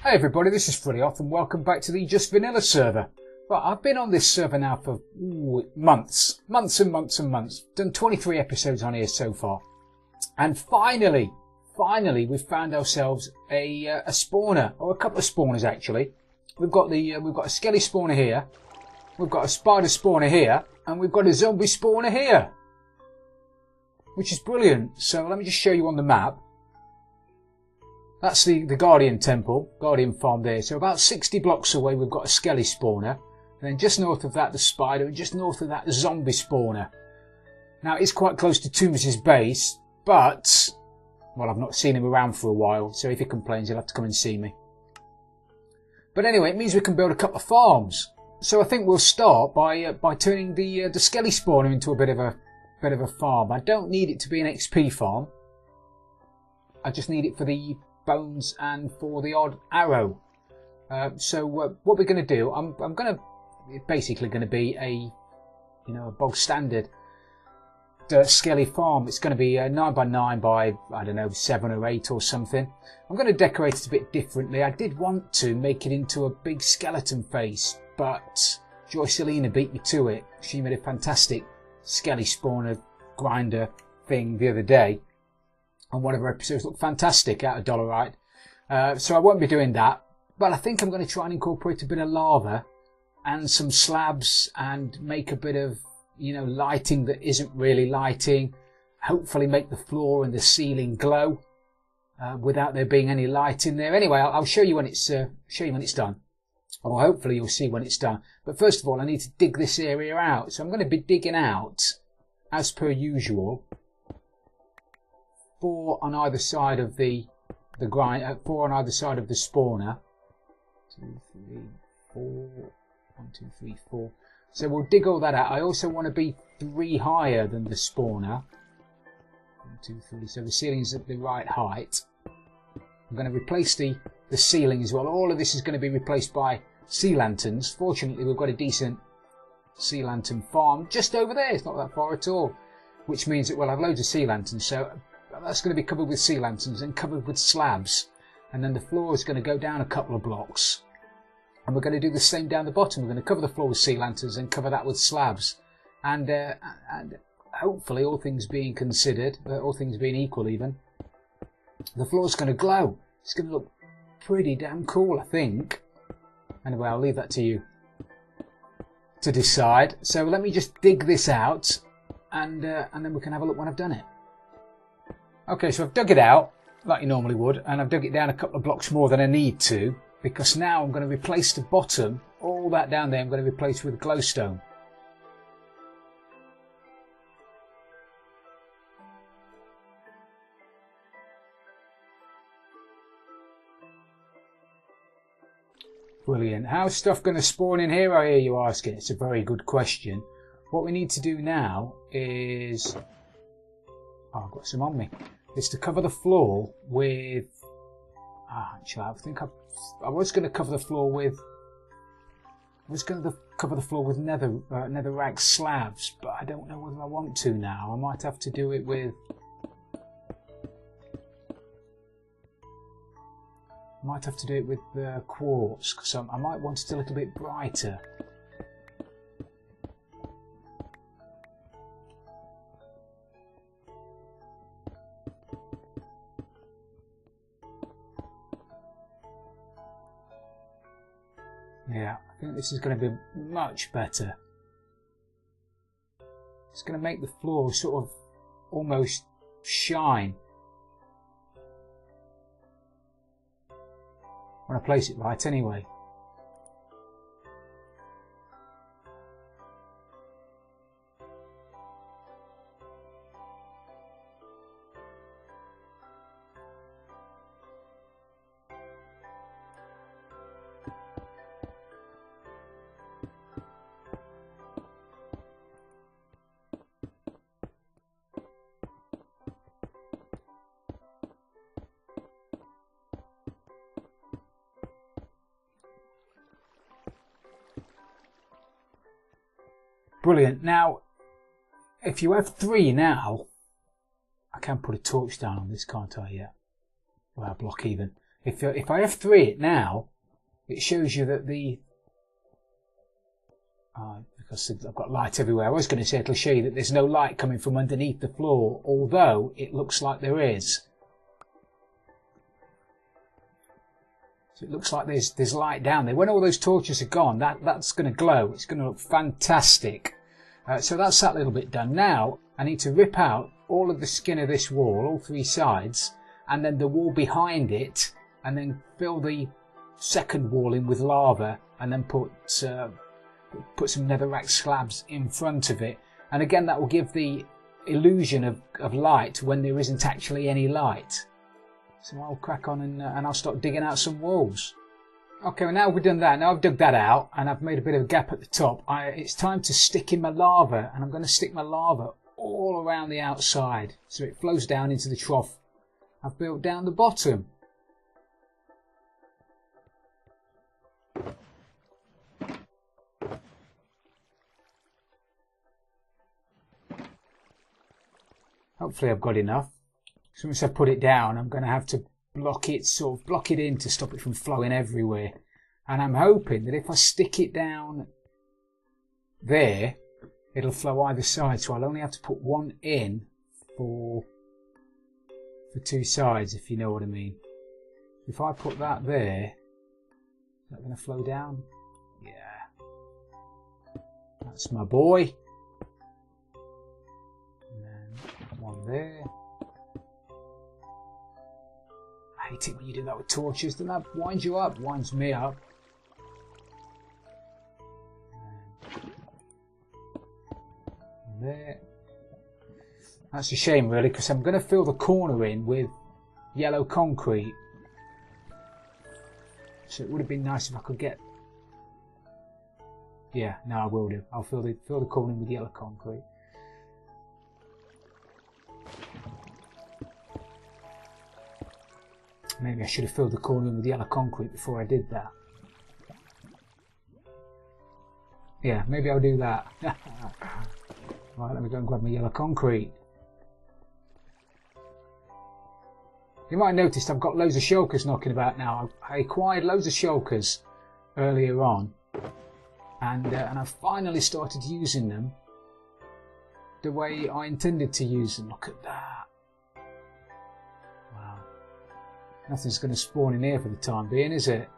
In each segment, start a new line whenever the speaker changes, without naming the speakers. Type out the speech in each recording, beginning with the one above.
Hey everybody, this is Freddie Off and welcome back to the Just Vanilla server. Right, I've been on this server now for months. Done 23 episodes on here so far. And finally, we've found ourselves a spawner, or a couple of spawners actually. We've got a Skellie spawner here, we've got a spider spawner here, and we've got a zombie spawner here. Which is brilliant. So let me just show you on the map. That's the Guardian Temple, Guardian Farm there. So about 60 blocks away we've got a Skellie spawner. And then just north of that the spider, and just north of that the zombie spawner. Now it's quite close to Tombs' base, but, well, I've not seen him around for a while, so if he complains he'll have to come and see me. But anyway, it means we can build a couple of farms. So I think we'll start by turning the Skellie spawner into a bit of a farm. I don't need it to be an XP farm. I just need it for the bones and for the odd arrow. So what we're going to do, it's basically going to be a bog standard Skellie farm. It's going to be 9x9 by, I don't know, 7 or 8 or something. I'm going to decorate it a bit differently. I did want to make it into a big skeleton face, but Joycelina beat me to it. She made a fantastic Skellie spawner grinder thing the other day. And one of her episodes looked fantastic out of Dollarite. So I won't be doing that. But I think I'm going to try and incorporate a bit of lava and some slabs and make a bit of, lighting that isn't really lighting. Hopefully make the floor and the ceiling glow without there being any light in there. Anyway, I'll show you when it's done. Or hopefully you'll see when it's done. But first of all, I need to dig this area out. So I'm going to be digging out, as per usual, 4 on either side of the 4 on either side of the spawner. 2, 3, 4. 1, 2, 3, 4. So we'll dig all that out. I also want to be 3 higher than the spawner. 1, 2, 3. So the ceiling's at the right height. I'm going to replace the ceiling as well. All of this is going to be replaced by sea lanterns. Fortunately, we've got a decent sea lantern farm just over there. It's not that far at all. Which means that we'll have loads of sea lanterns. So that's going to be covered with sea lanterns and covered with slabs. And then the floor is going to go down a couple of blocks. And we're going to do the same down the bottom. We're going to cover the floor with sea lanterns and cover that with slabs. And hopefully, all things being considered, all things being equal even, the floor's going to glow. It's going to look pretty damn cool, I think. Anyway, I'll leave that to you to decide. So let me just dig this out, and then we can have a look when I've done it. Okay, so I've dug it out, like you normally would, and I've dug it down a couple of blocks more than I need to, because now I'm going to replace the bottom, all that down there, I'm going to replace with glowstone. Brilliant. How's stuff going to spawn in here, I hear you asking? It's a very good question. What we need to do now is... Oh, I've got some on me. Is to cover the floor with... actually, I think I was going to cover the floor with... netherrack slabs, but I don't know whether I want to now. I might have to do it with... quartz, because I might want it a little bit brighter. Yeah, I think this is going to be much better. It's going to make the floor sort of almost shine when I place it right anyway. Brilliant. Now, if you have 3 now, I can put a torch down on this, can't I? Yeah. Well, block even. If I F3 it now, it shows you that the... because I've got light everywhere. I was going to say it'll show you that there's no light coming from underneath the floor, although it looks like there is. So it looks like there's light down there. When all those torches are gone, that's going to glow. It's going to look fantastic. So that's that little bit done. Now I need to rip out all of the skin of this wall, all three sides, and then the wall behind it, and then fill the second wall in with lava, and then put some netherrack slabs in front of it. And again, that will give the illusion of light when there isn't actually any light. So I'll crack on and I'll start digging out some walls. Okay, well now we've done that. Now I've dug that out and I've made a bit of a gap at the top. It's time to stick in my lava, and I'm going to stick my lava all around the outside so it flows down into the trough I've built down the bottom. Hopefully I've got enough. So once I put it down, I'm going to have to block it in to stop it from flowing everywhere. And I'm hoping that if I stick it down there, it'll flow either side. So I'll only have to put one in for two sides, if you know what I mean. If I put that there, is that going to flow down? Yeah. That's my boy. And then one there. I hate it when you do that with torches. Doesn't that wind you up? Winds me up. And there. That's a shame really, because I'm going to fill the corner in with yellow concrete. So it would have been nice if I could get... Yeah, no, I will do. I'll fill the corner in with yellow concrete. Maybe I should have filled the corner in with yellow concrete before I did that. Yeah, maybe I'll do that. Right, let me go and grab my yellow concrete. You might have noticed I've got loads of shulkers knocking about now. I acquired loads of shulkers earlier on, and I've finally started using them the way I intended to use them. Look at that. Wow. Nothing's going to spawn in here for the time being, is it?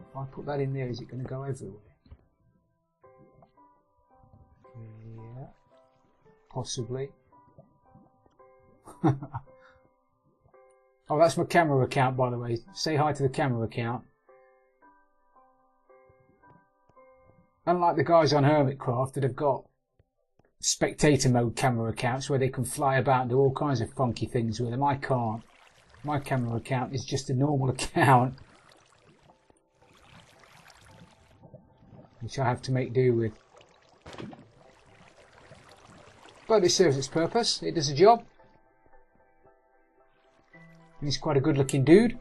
If I put that in there, is it going to go everywhere? Yeah. Possibly. Oh, that's my camera account, by the way. Say hi to the camera account. Unlike the guys on Hermitcraft that have got spectator mode camera accounts where they can fly about and do all kinds of funky things with them, I can't. My camera account is just a normal account, which I have to make do with. But it serves its purpose. It does a job. He's quite a good looking dude.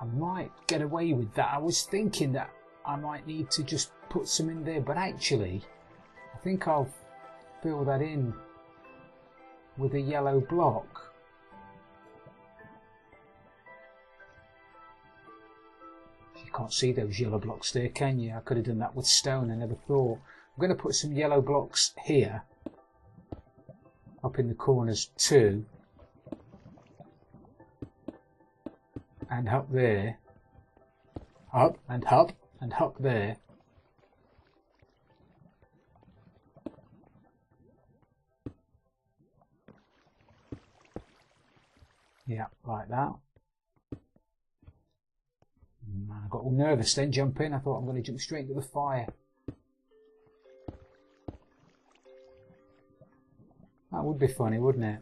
I might get away with that. I was thinking that I might need to just put some in there, but actually I think I'll fill that in with a yellow block. You can't see those yellow blocks there, can you? I could have done that with stone, I never thought. I'm going to put some yellow blocks here, up in the corners too, and up there, up and up and up there. Yeah, like that. Man, I got all nervous then jumping. I thought I'm going to jump straight into the fire. That would be funny, wouldn't it?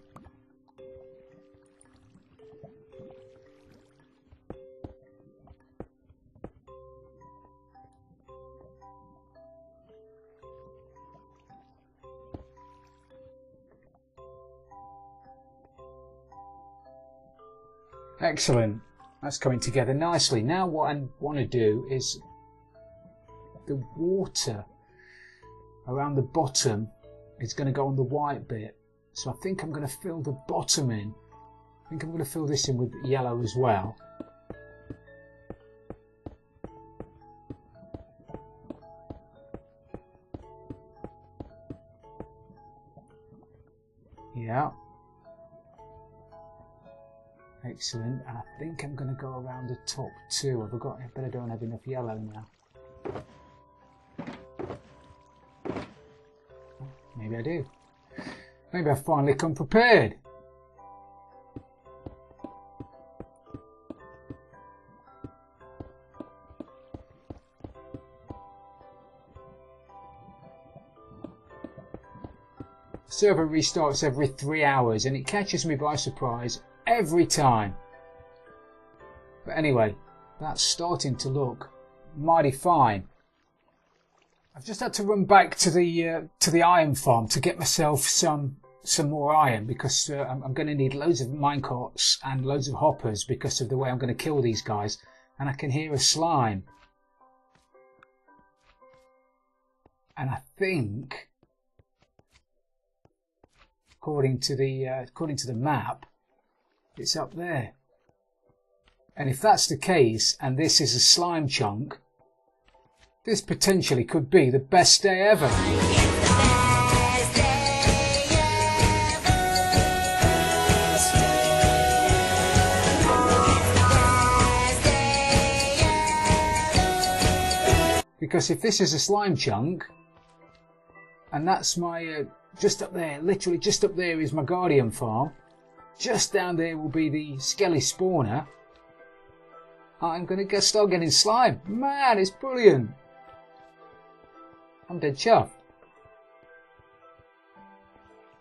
Excellent. That's coming together nicely. Now what I want to do is the water around the bottom is going to go on the white bit. So I think I'm going to fill the bottom in. I think I'm going to fill this in with yellow as well. Yeah. Excellent. And I think I'm going to go around the top too. I've got, but I don't have enough yellow now. Maybe I do. Maybe I've finally come prepared. The server restarts every 3 hours and it catches me by surprise every time. But anyway, that's starting to look mighty fine. I've just had to run back to the iron farm to get myself some more iron, because I'm going to need loads of minecarts and loads of hoppers because of the way I'm going to kill these guys. And I can hear a slime. And I think, according to the map, it's up there. And if that's the case, and this is a slime chunk, this potentially could be the best day ever. Because if this is a slime chunk, and that's my, just up there, literally just up there is my guardian farm, just down there will be the Skellie spawner, I'm going to start getting slime. Man, it's brilliant. I'm dead chuffed.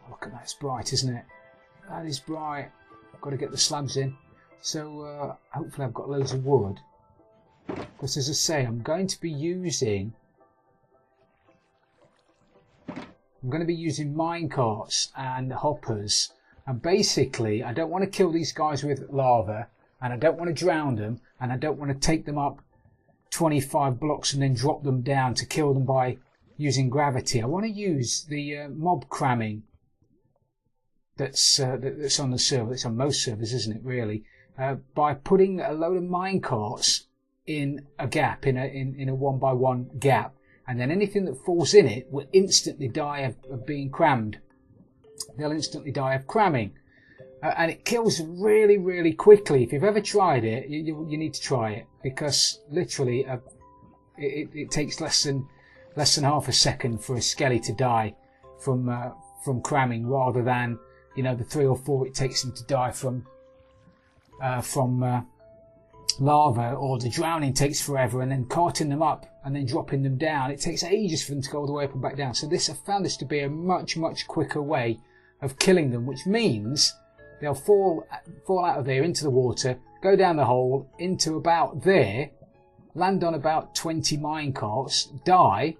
Oh, look at that, it's bright, isn't it? That is bright. I've got to get the slabs in. So hopefully I've got loads of wood. Because as I say, I'm going to be using minecarts and hoppers. And basically, I don't want to kill these guys with lava, and I don't want to drown them, and I don't want to take them up 25 blocks and then drop them down to kill them by using gravity. I want to use the mob cramming that's on the server. It's on most servers, isn't it, really? By putting a load of minecarts in a gap, in a 1x1 gap, and then anything that falls in it will instantly die of being crammed. They'll instantly die of cramming. And it kills really, really quickly. If you've ever tried it, you need to try it, because literally it takes less than half a second for a Skellie to die from cramming, rather than, you know, the 3 or 4 it takes them to die from lava, or the drowning takes forever, and then carting them up and then dropping them down, it takes ages for them to go all the way up and back down. So I found this to be a much quicker way of killing them, which means they'll fall out of there into the water, go down the hole into about there, land on about 20 minecarts, die,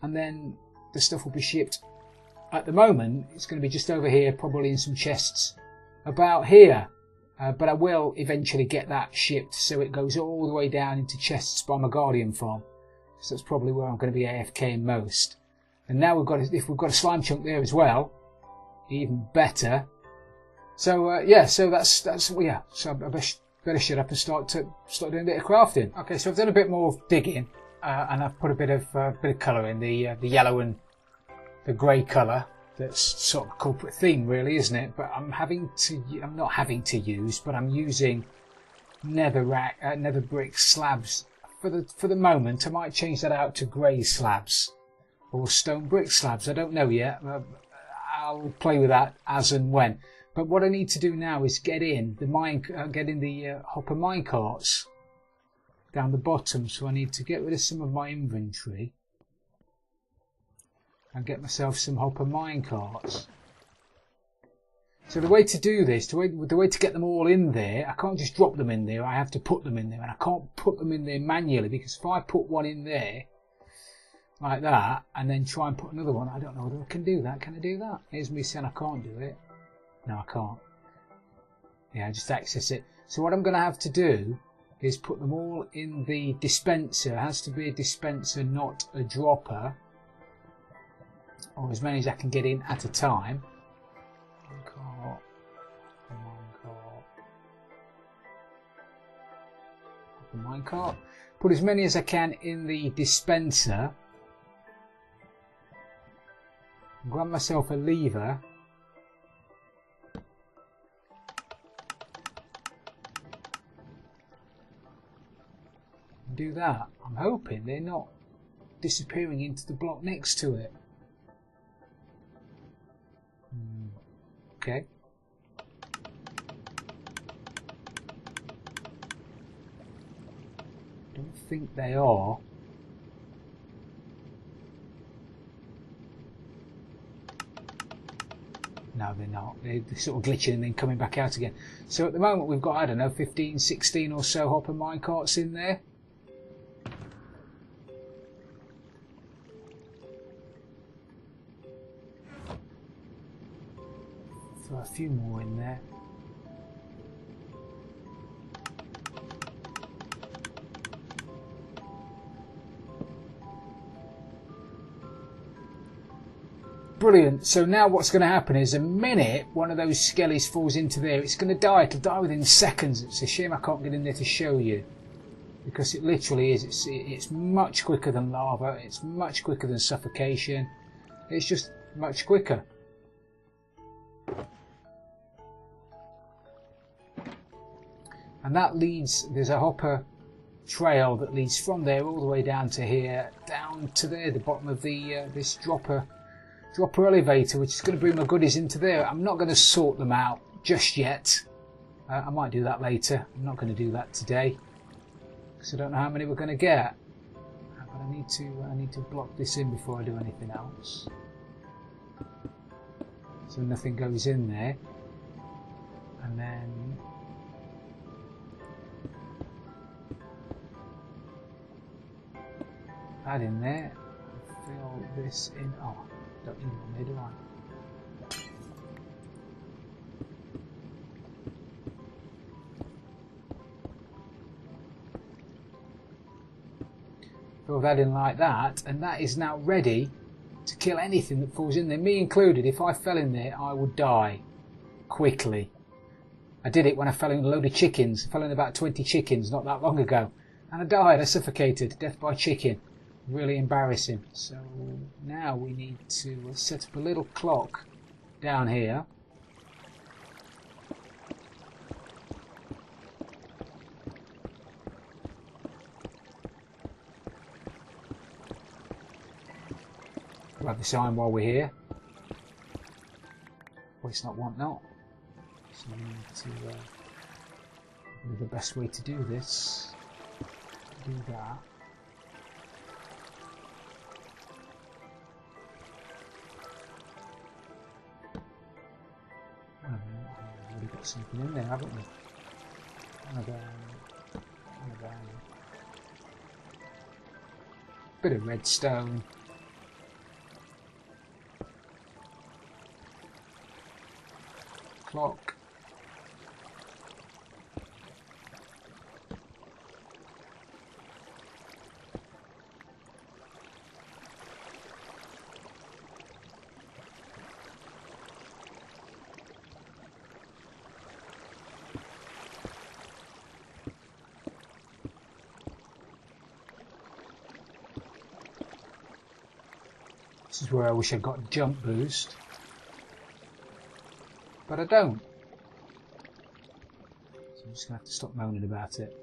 and then the stuff will be shipped. At the moment, it's going to be just over here, probably in some chests about here. But I will eventually get that shipped, so it goes all the way down into chests by my guardian farm. So that's probably where I'm going to be AFKing most. And now if we've got a slime chunk there as well, even better. So yeah, so that's yeah. So I better shut up and start doing a bit of crafting. Okay, so I've done a bit more digging, and I've put a bit of colour in, the yellow and the grey colour. That's sort of a corporate theme, really, isn't it? But I'm not having to use, but I'm using nether brick slabs for the moment. I might change that out to grey slabs or stone brick slabs. I don't know yet. I'll play with that as and when. But what I need to do now is get in the hopper minecarts down the bottom. So I need to get rid of some of my inventory and get myself some hopper minecarts. So the way to do this, the way to get them all in there, I can't just drop them in there, I have to put them in there, and I can't put them in there manually, because if I put one in there like that and then try and put another one, I don't know whether I can do that. Can I do that? Here's me saying I can't do it. No, I can't. Yeah, just access it. So what I'm going to have to do is put them all in the dispenser. It has to be a dispenser, not a dropper, or as many as I can get in at a time. Minecart, minecart. Put as many as I can in the dispenser. Grab myself a lever. Do that. I'm hoping they're not disappearing into the block next to it. Okay. Don't think they are. No, they're not. They're sort of glitching and then coming back out again. So at the moment we've got, I don't know, 15, 16 or so hopper minecarts in there. Throw a few more in there. Brilliant. So now what's going to happen is the minute one of those skellies falls into there, it's going to die. It'll die within seconds. It's a shame I can't get in there to show you, because it literally is. It's much quicker than lava. It's much quicker than suffocation. It's just much quicker. And that leads, there's a hopper trail that leads from there all the way down to here, down to there, the bottom of the this dropper elevator, which is going to bring my goodies into there. I'm not going to sort them out just yet. I might do that later. I'm not going to do that today because I don't know how many we're going to get. But I need to block this in before I do anything else, so nothing goes in there. And then that in there. Fill this in. Oh, don't need one there, do I? Fill that in like that, and that is now ready to kill anything that falls in there, me included. If I fell in there, I would die quickly. I did it when I fell in a load of chickens. I fell in about 20 chickens not that long ago, and I died. I suffocated. Death by chicken. Really embarrassing. So now we need to set up a little clock down here. Grab this iron while we're here. Well, it's not want not. So we need to the best way to do this. Do that. We've already got something in there, haven't we? One of them. Bit of redstone. Clock. This is where I wish I got a jump boost, but I don't. So I'm just going to have to stop moaning about it.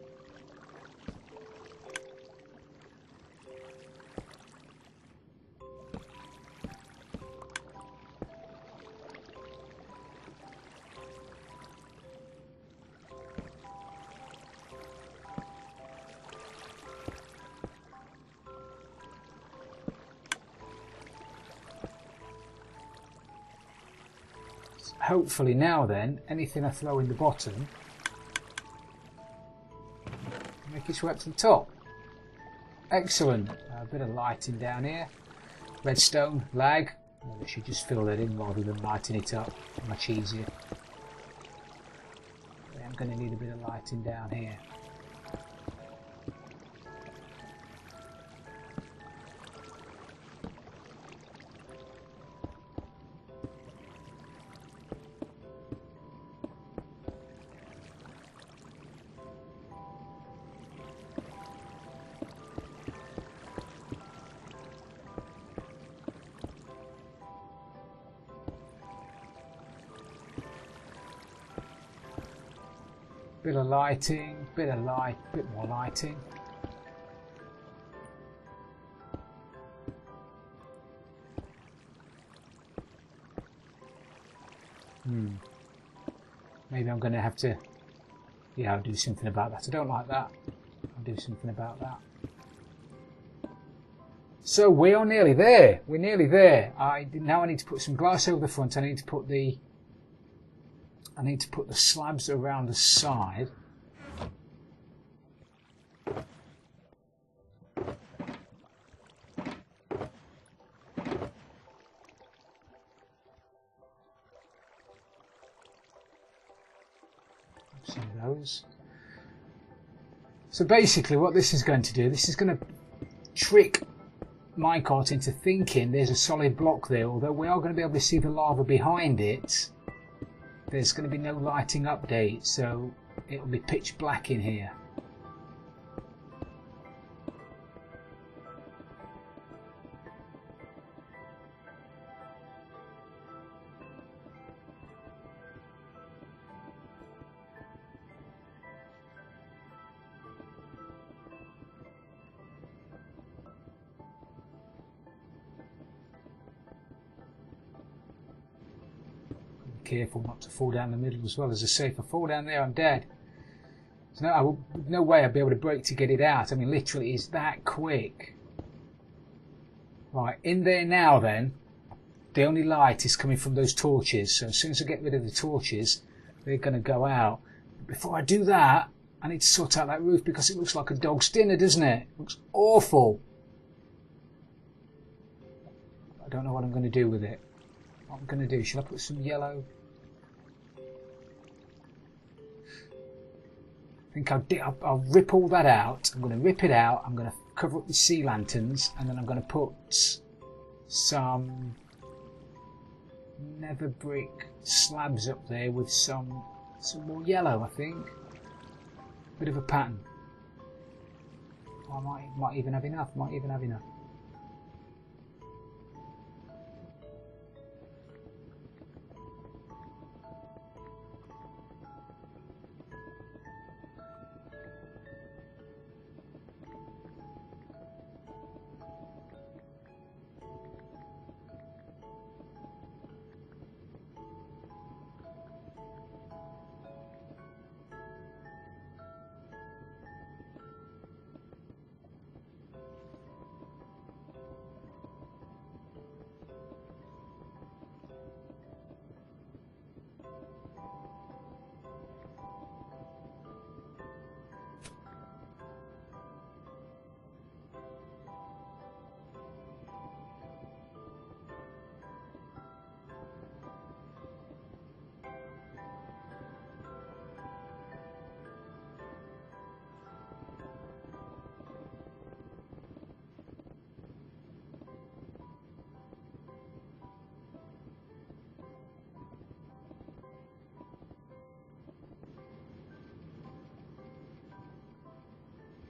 Hopefully now then, anything I throw in the bottom make its way up to the top. Excellent. A bit of lighting down here. Redstone, lag. I should just fill that in rather than lighting it up. Much easier. I'm going to need a bit of lighting down here. Bit of lighting, bit of light, bit more lighting. Maybe I'm going to have to... Yeah, I'll do something about that. I don't like that. I'll do something about that. So we are nearly there. We're nearly there. Now I need to put some glass over the front. I need to put the slabs around the side. Some of those. So basically what this is going to do, this is going to trick minecart into thinking there's a solid block there, although we are going to be able to see the lava behind it. There's going to be no lighting update, so it'll be pitch black in here. Careful not to fall down the middle as well. As I say, if I fall down there I'm dead. So no way I'd be able to break to get it out. I mean literally it's that quick. Right, in there now then. The only light is coming from those torches, so as soon as I get rid of the torches they're going to go out. But before I do that I need to sort out that roof because it looks like a dog's dinner, doesn't it? It looks awful. I don't know what I'm going to do with it. What I'm going to do, should I put some yellow? I think I'll rip all that out. I'm going to rip it out. I'm going to cover up the sea lanterns, and then I'm going to put some nether brick slabs up there with some more yellow. I think bit of a pattern. I might even have enough. Might even have enough.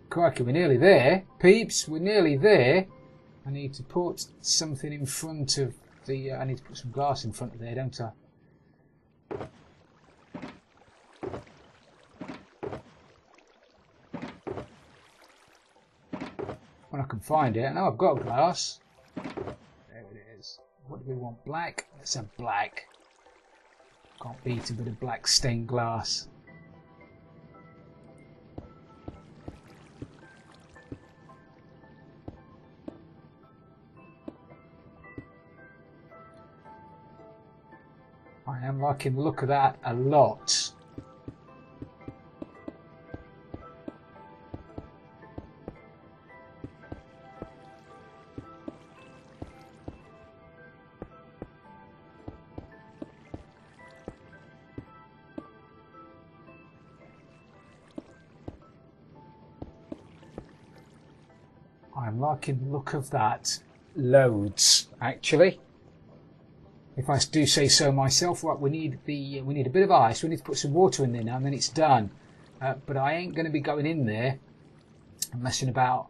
Crikey, we're nearly there. Peeps, we're nearly there. I need to put something in front of the... I need to put some glass in front of there, don't I? When I can find it. Now I've got glass. There it is. What do we want? Black? Let's have black. Can't beat a bit of black stained glass. I am liking the look of that a lot. I'm liking the look of that loads, actually. If I do say so myself. Right, we need a bit of ice. We need to put some water in there now, and then it's done. But I ain't going to be going in there and messing about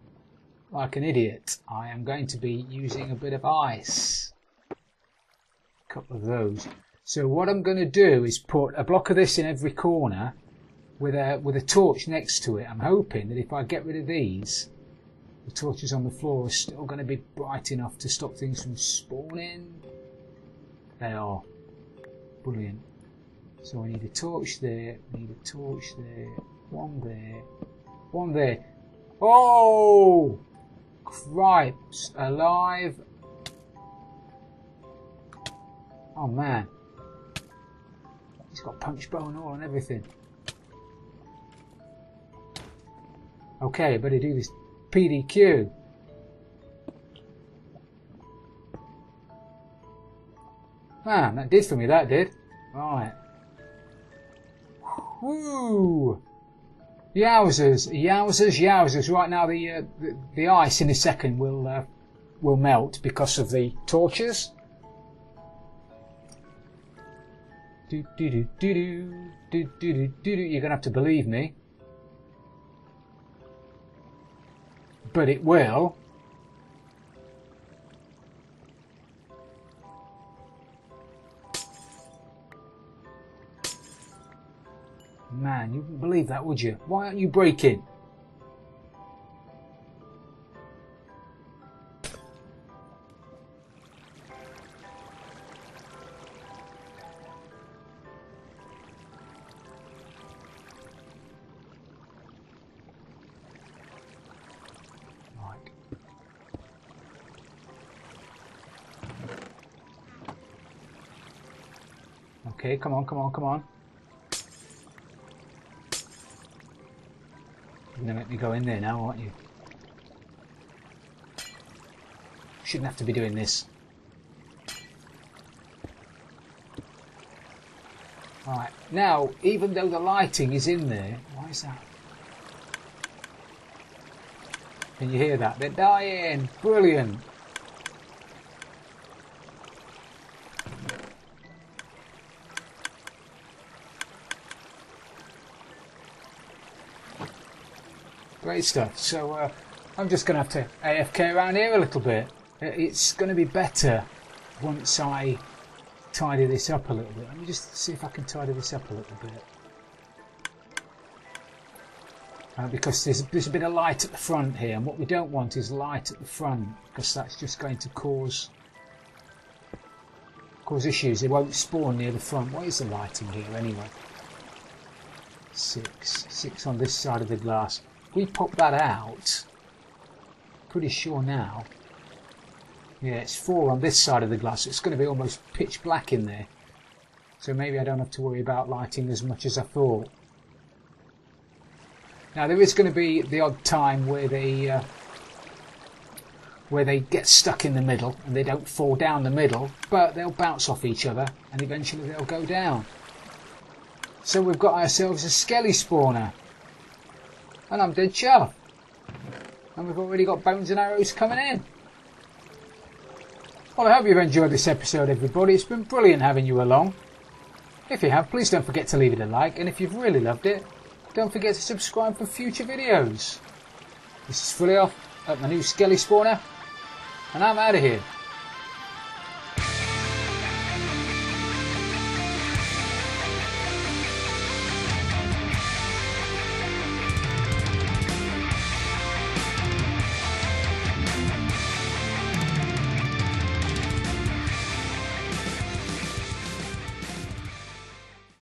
like an idiot. I am going to be using a bit of ice. A couple of those. So what I'm going to do is put a block of this in every corner. with a torch next to it. I'm hoping that if I get rid of these, the torches on the floor are still going to be bright enough to stop things from spawning. They are. Brilliant. So I need a torch there, I need a torch there, one there, one there. Oh! Cripes alive. Oh man. He's got punch bow and all and everything. Okay, I better do this PDQ. Man, that did for me, that did. Right. Woo! Yowzers, yowzers, yowzers. Right now the ice in a second will melt because of the torches. Do do do do do do do do do. You're gonna have to believe me. But it will. Man, you wouldn't believe that, would you? Why aren't you breaking? Right. Okay, come on, come on, come on. You're going to make me go in there now, aren't you? Shouldn't have to be doing this. Right, now, even though the lighting is in there, why is that? Can you hear that? They're dying! Brilliant! Great stuff. So I'm just going to have to AFK around here a little bit. It's going to be better once I tidy this up a little bit. Let me just see if I can tidy this up a little bit. Because there's a bit of light at the front here, and what we don't want is light at the front, because that's just going to cause issues. They won't spawn near the front. What is the lighting here anyway? 6 on this side of the glass. We pop that out, pretty sure now. Yeah, it's 4 on this side of the glass. It's going to be almost pitch black in there. So maybe I don't have to worry about lighting as much as I thought. Now there is going to be the odd time where they get stuck in the middle and they don't fall down the middle, but they'll bounce off each other and eventually they'll go down. So we've got ourselves a Skellie spawner. And I'm dead chuffed. And we've already got bones and arrows coming in. Well, I hope you've enjoyed this episode, everybody. It's been brilliant having you along. If you have, please don't forget to leave it a like. And if you've really loved it, don't forget to subscribe for future videos. This is Fully Off at my new Skellie spawner. And I'm out of here.